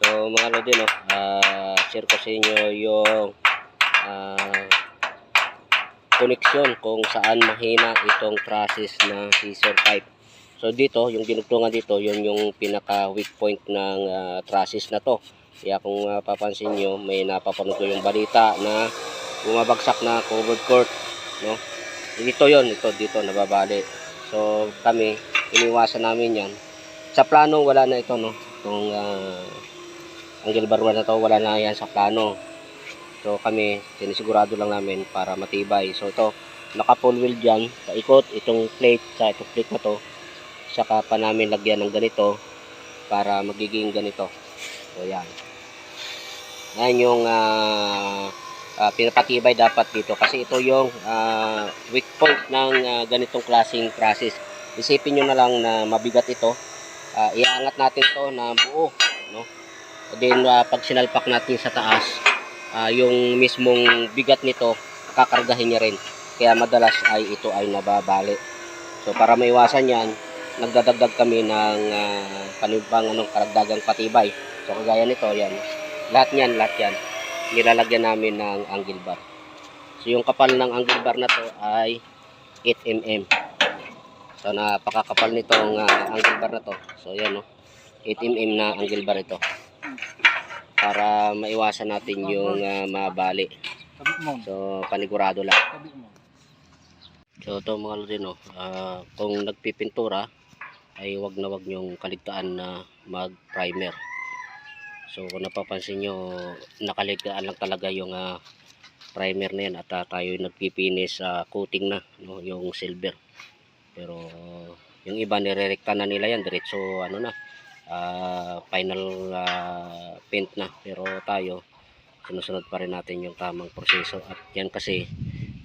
So mga lodi, no, share ko sa inyo yung koneksyon kung saan mahina itong trusses na scissor pipe. So dito, yung dinugtungan dito, yun yung pinaka weak point ng trusses na to. Kaya kung papansin nyo, may napapanood ko yung balita na bumabagsak na covered cord, no? Dito yon, dito nababali. So kami, iniwasan namin yan. Sa plano wala na ito, no? Itong angle bar na to, wala na yan sa plano. So kami, sinisigurado lang namin para matibay. So ito, naka full wheel dyan, paikot itong plate, sa itong plate na to, saka pa namin lagyan ng ganito para magiging ganito. So yan. Yan yung pinapatibay dapat dito kasi ito yung weak point ng ganitong klaseng trusses. Isipin nyo na lang na mabigat ito. Iangat natin to na buo, no? Then pag sinalpak natin sa taas, yung mismong bigat nito kakargahin niya rin, kaya madalas ay ito ay nababali. So para maiwasan yan, nagdadagdag kami ng panibang karagdagang patibay. So kagaya nito, yan, lahat yan nilalagyan namin ng angle bar. So yung kapal ng angle bar na to ay 8 mm. So napakakapal nitong angle bar na to. So yan, no, 8 mm na angle bar ito, para maiwasan natin yung mabali. So panigurado lang. So ito mga lodi, no, kung nagpipintura ay wag nyong kaligtaan na mag primer. So kung napapansin nyo, nakaligtaan lang talaga yung primer na yan at tayo nagpipinis coating na, no, yung silver. Pero yung iba nirerekta na nila yan diretso final paint na, pero tayo sinusunod pa rin natin yung tamang proseso. At yan kasi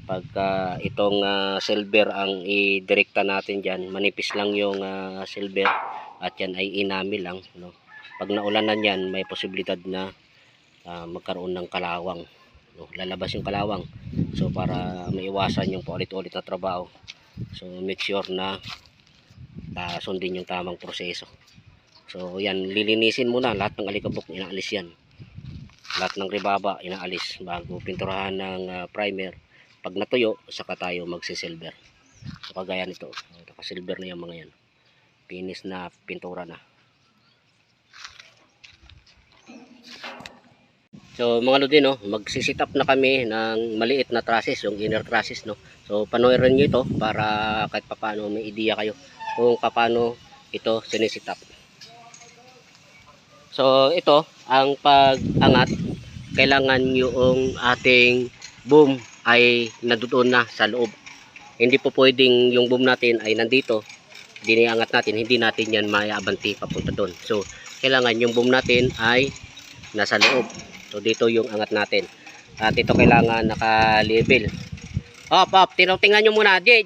pagka itong silver ang idirekta natin dyan, manipis lang yung silver at yan ay inami lang, no? Pag naulanan yan, may posibilidad na magkaroon ng kalawang, no? Lalabas yung kalawang. So para maiwasan yung paulit-ulit na trabaho, so make sure na sundin yung tamang proseso. So yan, lilinisin muna lahat ng alikabok, inaalis yan. Lahat ng rebaba inaalis bago pinturahan ng primer. Pag natuyo, saka tayo magsisilver. So kagaya nito, naka-silver na yung mga yan. Finish na pintura na. So mga lodi, no, magsisit up na kami ng maliit na trusses, yung inner trusses, no. So panoorin nyo ito para kahit papaano may idea kayo kung paano ito sinisit up. So ito, ang pag-angat, kailangan yung ating boom ay nandoon na sa loob. Hindi po pwedeng yung boom natin ay nandito, diniangat natin, hindi natin yan maiabanti papunta doon. So kailangan yung boom natin ay nasa loob. So dito yung angat natin. At ito kailangan naka-level. Hop, tingnan nyo muna. J,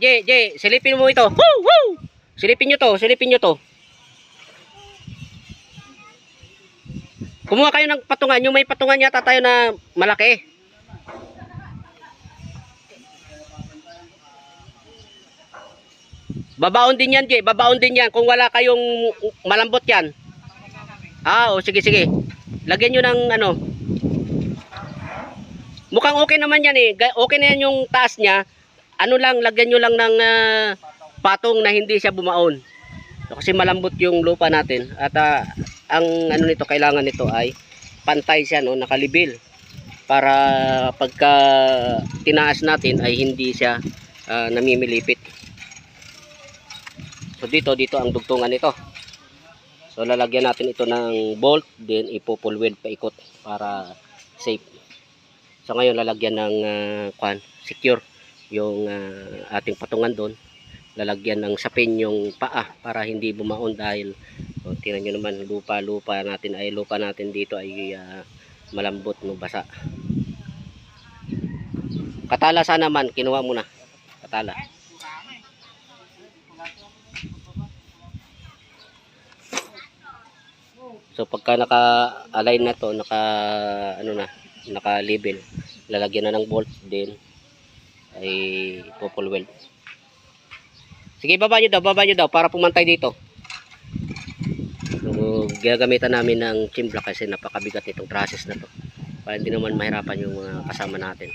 silipin mo ito. Woo, woo! Silipin nyo to. Kumuha kayo ng patungan. Yung may patungan yata tayo na malaki. Babaon din yan, J. Babaon din yan. Kung wala kayong malambot yan. Sige. Lagyan nyo ng mukhang okay naman yan eh. Okay na yan yung taas niya. Lagyan nyo lang ng patong na hindi siya bumaon. So, kasi malambot yung lupa natin. At ang nito, kailangan nito ay pantay siya, no, nakalibil. Para pagka tinaas natin ay hindi siya namimilipit. So dito ang dugtungan nito. So lalagyan natin ito ng bolt, then ipo-full weld paikot para safe. So ngayon lalagyan ng secure yung ating patungan doon. Lalagyan ng sapin yung paa para hindi bumaon dahil tingnan nyo naman, lupa natin dito ay malambot, no, basa. Katala sana man, kinuha mo na. Katala. So pagka naka-align na to, naka-level, lalagyan na ng bolt, din ay full weld. Sige, baba nyo daw para pumantay dito. So So, gagamitan namin ng chimblock kasi napakabigat nitong process na to. Para hindi naman mahirapan yung mga kasama natin.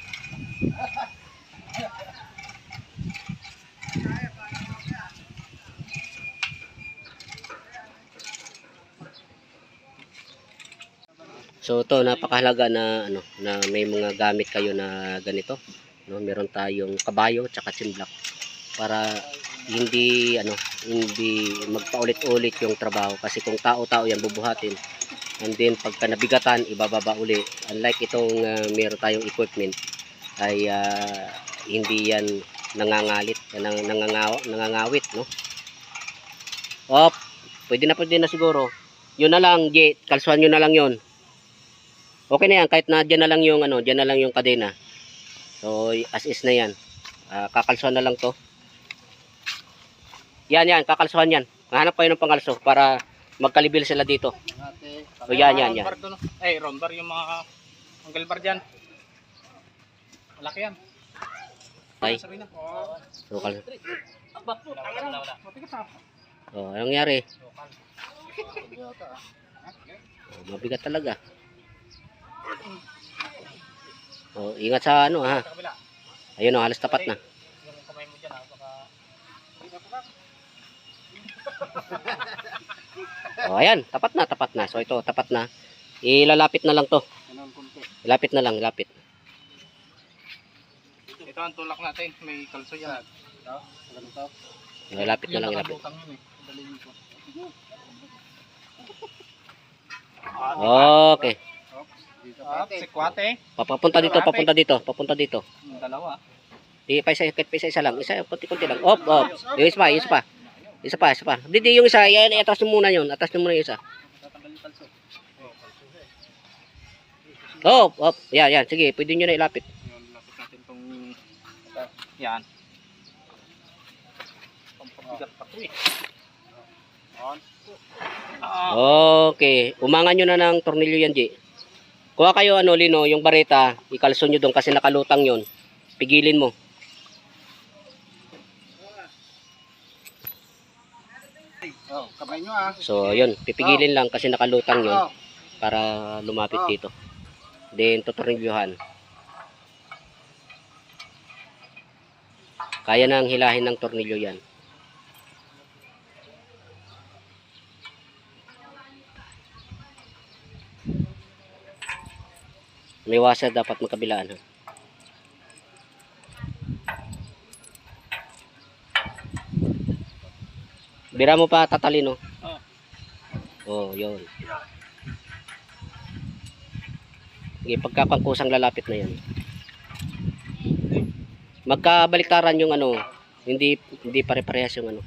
So, to napakahalaga na ano na may mga gamit kayo na ganito, no? Meron tayong kabayo at chimblock para hindi magpaulit-ulit yung trabaho kasi kung tao-tao yan bubuhatin and then pagka nabigatan ibababa uli, unlike itong meron tayong equipment ay hindi yan nangangawit, no? Op, pwede na siguro. Yun na lang, kalsuhan nyo na lang yun. Okay na yan, kahit na dyan na lang yung dyan na lang yung kadena. So as is na yan. Kakalsuhan na lang to. Yan, kakalsuhan yan. Hanap kayo ng pangalso para magkalibil sila dito. So yan. Ay, round bar yung mga angle bar dyan. Malaki yan. Okay. So, oh, anong nangyari? Oh, mabigat talaga. Oh, ingat sa ha. Ayun oh, halos tapat na. Yung kamay mo dyan baka... Oh, ayan, tapat na. So ito, tapat na. Ilalapit na lang to. Ilapit na lang. Ito ang tulak natin, may kalso yan. Ganito. Ilapit na lang. Okay. Sikwate. Papunta dito. Dalawa. Di pa isa lang. Isa konti lang. Op. Yung isa pa. Di yung isa, yan atas mo muna 'yon. Atas mo muna yung isa. Op. Yan. Sige, pwede niyo na ilapit. Lapit natin tong yan. Pampabigat pa 'to eh. Okay. Umangan nyo na ng tornilyo yan, G. Kuha kayo, Lino, yung bareta. Ikalso nyo doon kasi nakalutang yon. Pigilin mo. Kamay nyo So, yun. Pipigilin lang kasi nakalutang yon para lumapit dito. Then, tutornilyohan. Kaya nang hilahin ng tornilyo yan. May washer dapat magkabilaan. Bira mo pa tatalino. Oh, yun. Sige, pagkapangkusang lalapit na yan. Magkabaliktaran yung hindi pare-parehas yung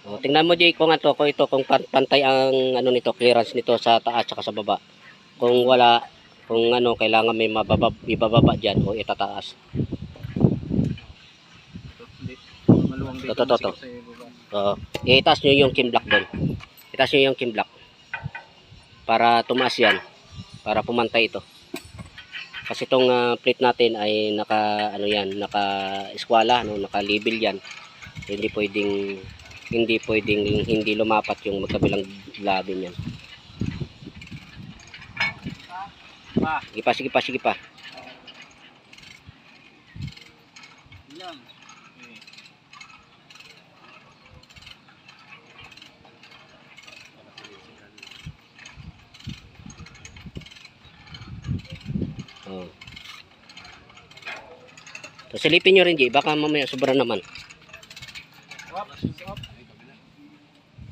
Oh, tingnan mo Jay kung kung pantay ang nito, clearance nito sa taas at sa baba. Kung wala, kung kailangan may ibababa diyan o itataas. To. Itaas niyo yung chimblock doon. Itaas niyo yung chimblock. Para tumaas yan. Para pumantay ito. Kasi itong plate natin ay naka-eskwala, naka-label yan. Hindi pwedeng hindi lumapat yung magkabilang labi niyan. Sige pa. Yan. Oh. So silipin nyo rin, Jay. Baka mamaya sobra naman.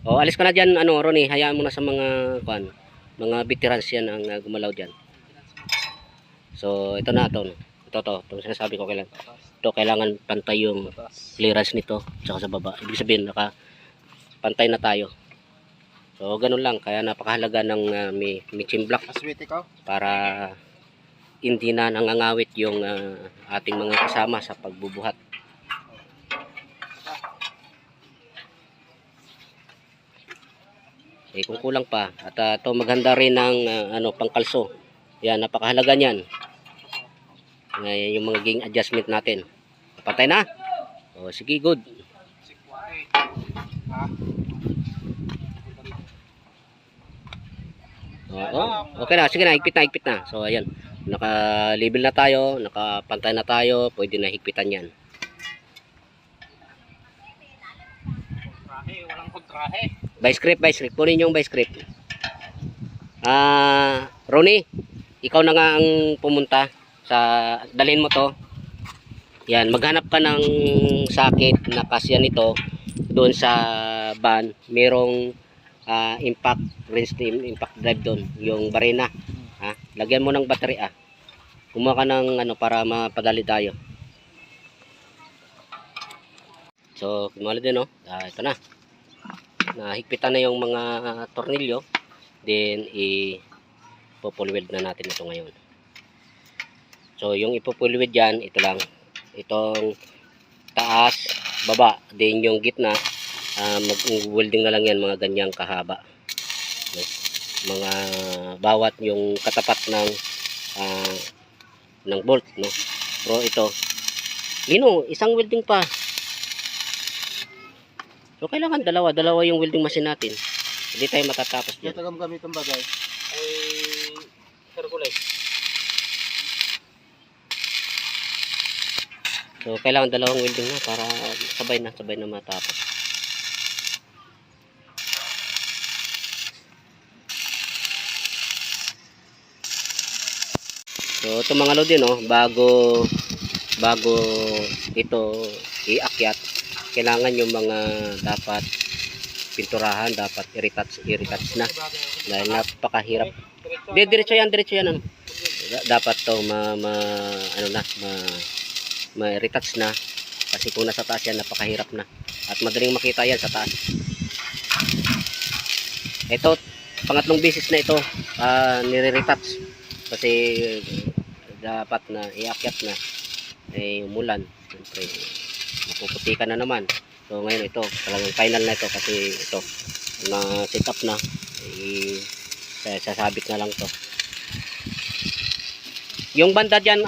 Oh, alis ka na dyan, Ronnie. Hayaan mo na sa mga veterans yan ang gumalaw dyan. So, ito na ito. Ito sinasabi ko kailangan pantay yung clearance nito tsaka sa baba. Ibig sabihin, pantay na tayo. So, ganun lang. Kaya napakahalaga ng may chimblock para hindi na nangangawit yung ating mga kasama sa pagbubuhat. kung kulang pa. At ito maghanda rin ng pangkalso. Yan, napakahalaga niyan. Yung mga ging adjustment natin. Patay na? O, sige, good. Oo, okay na, sige na, higpit na. So, ayan. Naka-level na tayo, nakapantay na tayo, pwede na higpitan yan. Walang kontrahe. By script. Kunin yung by script. Ronnie, ikaw na nga ang pumunta sa, dalhin mo to. Yan, maghanap ka ng sakit na kasya nito doon sa van. Merong impact drive doon, yung barena. Lagyan mo ng battery kumuha ka ng para mapadali tayo. So, kumali din ito na. Nahigpitan na yung mga tornilyo. Then ipopulweld na natin ito ngayon. So, yung ipopulweld dyan, ito lang. Itong taas, baba. Then yung gitna, mag-welding na lang yan, mga ganyang kahaba. Mga bawat yung katapat ng bolt, no? Pero ito, isang welding pa. So, kailangan dalawa yung welding machine natin. Hindi tayo matatapos dyan. Ito gamit ang bagay. Ay, circulate. So, kailangan dalawang welding na para sabay na matapos. So, ito mga lodi, bago ito iakyat, kailangan yung mga dapat pinturahan, dapat i-retouch na. Dahil napakahirap. Diretso yan. Dapat to ma-retouch na. Kasi kung nasa taas yan, napakahirap na. At madaling makita yan sa taas. Ito, pangatlong beses na ito, nire-retouch. Kasi dapat na iakyat na. Umulan. Siyempre, mapuputikan na naman. So ngayon ito, talagang final na ito kasi ito na set up na. Sasabit na lang to. Yung banda diyan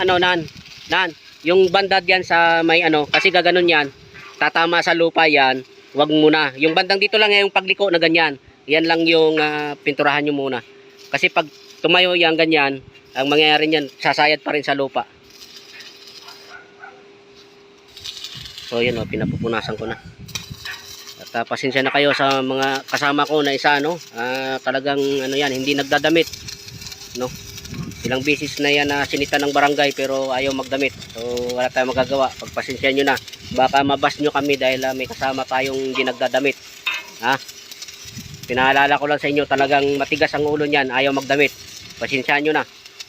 nan, yung banda diyan sa may kasi gaganon yan, tatama sa lupa yan, wag muna. Yung bandang dito lang yung pagliko na ganyan. Yan lang yung pinturahan nyo muna. Kasi pag tumayo yan ganyan, ang mangyayari niyan, sasayad pa rin sa lupa. So yan pinapupunasan ko na. At pasensya na kayo sa mga kasama ko na isa talagang yan, hindi nagdadamit, no. Ilang beses na yan na sinita ng barangay pero ayaw magdamit. So wala tayong magagawa. Pagpasensya nyo na. Baka mabas nyo kami dahil may kasama tayong hindi nagdadamit. Pinaalala ko lang sa inyo, talagang matigas ang ulo niyan, ayaw magdamit. Pasensya nyo na.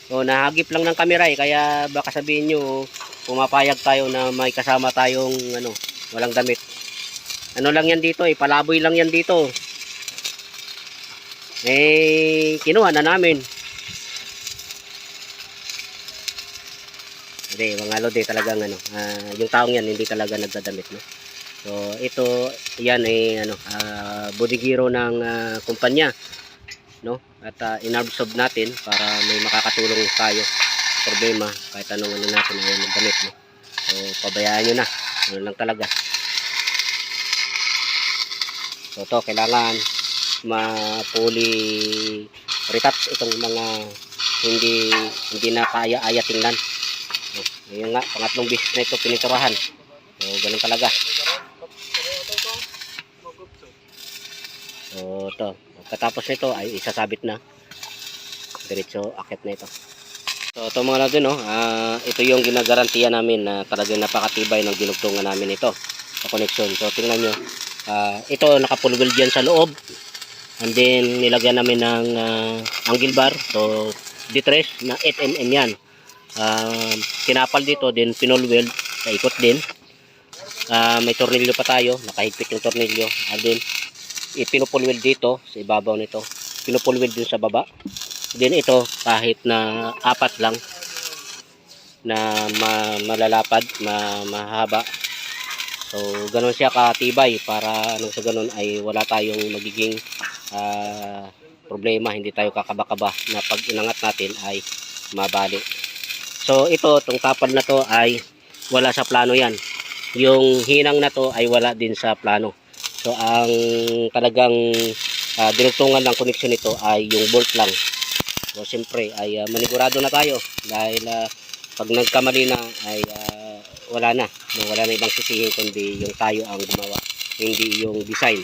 So nahagip lang ng kamera kaya baka sabihin nyo pumapayag tayo na may kasama tayong walang damit. Ano lang yan dito, palaboy lang yan dito. Kinuha na namin. Hindi, mga lodi talagang yung taong yan hindi talaga nagdadamit, no. So ito yan bodigiro ng kumpanya, no. At inabsorb natin para may makakatulong tayo problema kahit anong natin ayaw magdamit, no. So pabayaan nyo na, lang talaga. So ito kailangan ma-fully retouch itong mga hindi na kaya tingnan. Ngayon nga, pangatlong beses na ito piniturahan. So ganun talaga. So ito, pagkatapos nito ay isasabit na. Diretso akit na ito. So ito mga natin, ito yung ginagarantiya namin na talagang napakatibay ng dinugtungan namin ito sa connection. So tingnan nyo, ito nakapulweld yan sa loob, and then nilagyan namin ng angle bar. So D3 na 8mm yan, kinapal dito, then pinulweld sa ikot din. May tornilyo pa tayo, nakahigpit yung tornilyo, and then ipinupulweld dito sa ibabaw nito, pinupulweld din sa baba. Then ito kahit na 4 lang na malalapad, mahaba. So ganun siya katibay para sa ganun ay wala tayong magiging problema, hindi tayo kakaba-kaba na pag inangat natin ay mabali. So itong tapal na to ay wala sa plano yan. Yung hinang na to ay wala din sa plano. So ang talagang dinugtungan ng connection nito ay yung bolt lang. So siyempre ay manigurado na tayo dahil pag nagkamali na ay wala na. Wala na ibang sisihin kundi yung tayo ang gumawa, hindi yung design.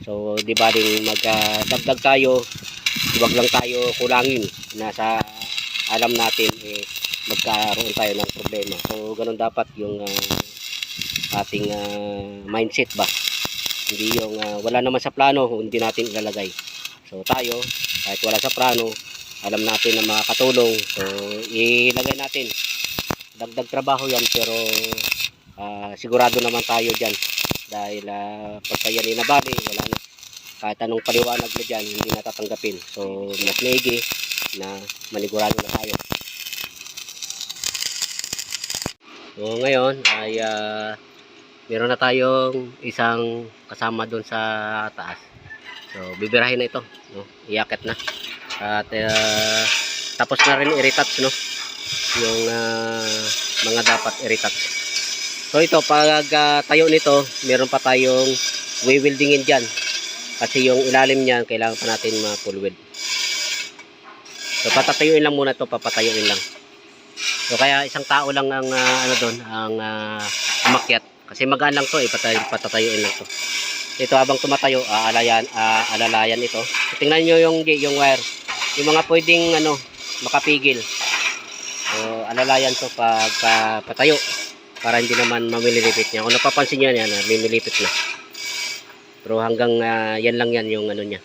So di ba rin magdagdag tayo, huwag lang tayo kulangin. Nasa alam natin magkaroon tayo ng problema. So ganun dapat yung ating mindset ba. Hindi yung wala naman sa plano, hindi natin ilalagay. So tayo, kahit wala sa plano, alam natin na makakatulong. So ilagay natin. Dagdag trabaho yan pero sigurado naman tayo dyan. Dahil pagka yan inabali, wala na. Kahit anong paliwanag mo dyan, hindi natatanggapin. So mas maigi na manigurado na tayo. So ngayon ay meron na tayong isang kasama doon sa taas. So bibirahin na ito, no? Iakit na. At tapos na rin i-retouch, no? Yung mga dapat i-retouch. So ito pag tayo nito, meron pa tayong wewildingin diyan. Kasi yung ilalim niyan kailangan pa natin ma-full weld. So patatayuin lang muna ito, papatayuin lang. So kaya isang tao lang ang ang umakyat. Kasi magaan lang to, patatayuin lang to. Ito habang tumatayo, alalayan ito. So, tingnan niyo yung wire. Yung mga pwedeng makapigil. So alalayan to pag patayo para hindi naman mamililipit niya. Kung napapansin niyo yan, mimilipit na. Pero hanggang yan lang yan yung niya.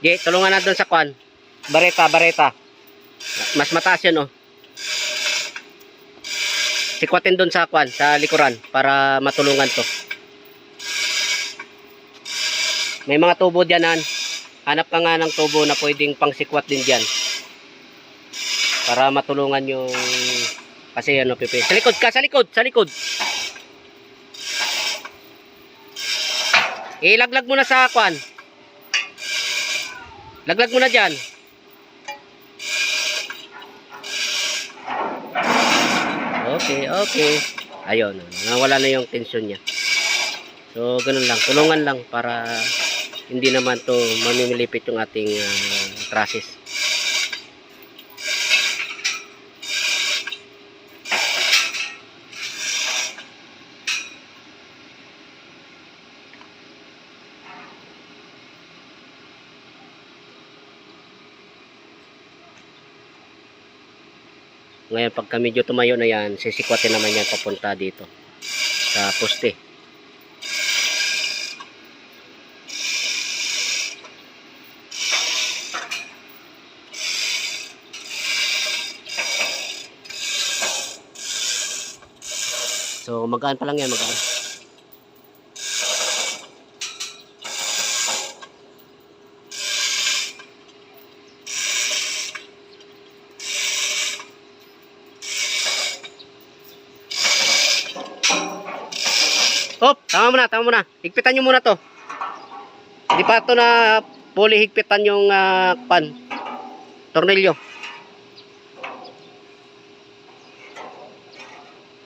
Di, tulungan na doon sa kwan. Bareta. Mas mataas yun, oh. Sikwatin doon sa kwan, sa likuran, para matulungan to. May mga tubo dyan, hanap ka nga ng tubo na pwedeng pang sikwat din dyan. Para matulungan yung, kasi Pipi. Sa likod ka, sa likod. Ilaglag mo na sa kwan. Laglag mo na dyan. Okay. Ayun, nawala na yung tension niya. So, ganun lang. Tulungan lang para hindi naman to mamimilipit yung ating trusses. Ngayon pagka medyo tumayo na yan, sisikwatin naman yan papunta dito sa poste. So magaan pa lang yan, magaan. Hop, tama muna. Higpitan nyo muna to. Hindi pa ito na fully higpitan yung tornilyo.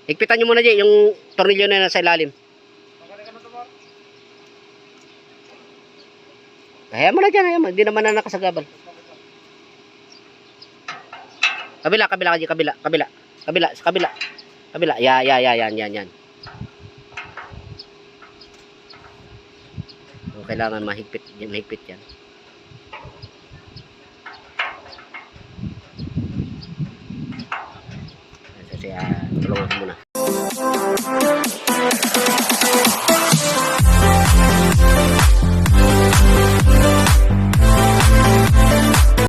Higpitan nyo muna dyan yung tornilyo na nasa ilalim. Hayaan mo na dyan, hindi naman na nakasagabal. Kabila. Yan. So, kailangan mahigpit yan. Kasi tulungan ko muna.